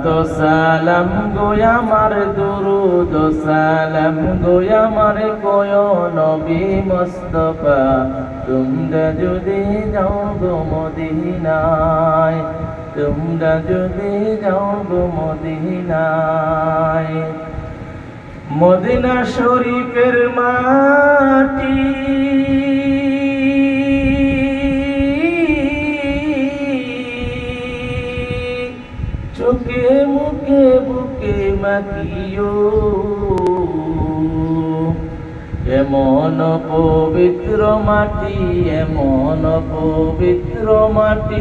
তো সালাম গোয়া মার দুরুদ সালাম গোয়া মার কোয় নবী মুস্তাফা তোমরা যদি যাও গো মদিনায় তোমরা যদি যাও গো মদিনায় মদিনা শরীফের মাটি চোখে মুখে বুকে মাখিও এমন পবিত্র মাটি এমন পবিত্র মাটি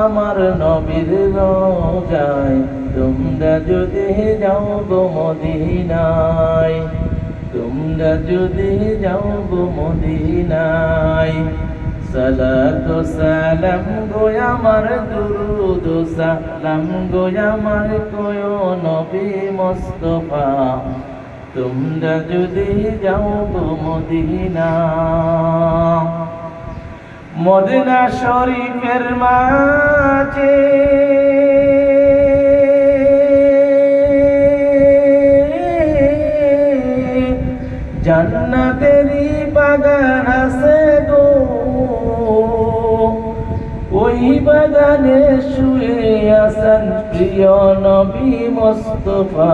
আমার নবীর রোজায় তোমরা যদি যাও গো মদিনায় তোমরা যদি যাও গো মদিনায় সালাতু সালাম গো আমার দুরুদ সালাম গো আমার কোয় নবী মুস্তাফা তোমরা যদি যাও গো মদিনা মদিনা শরীফের মাঝে জান্নাতেরই বাগান আছে গো ওই বাগানে শুয়ে আছেন প্রিয় নবী মুস্তাফা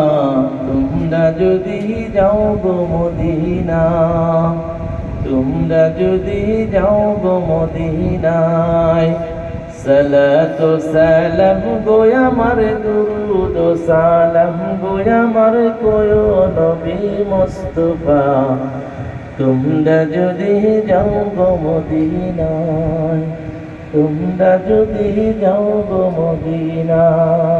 তোমরা যদি যাও গো মদিনা তোমরা যদি যাও গো মদিনায় সালাতু সালাম গো আমার দুরুদ সালাম গো আমার কোয় নবী মুস্তাফা তোমরা যদি যাও গো মদিনায় তোমরা যদি যাও গো মদিনায়।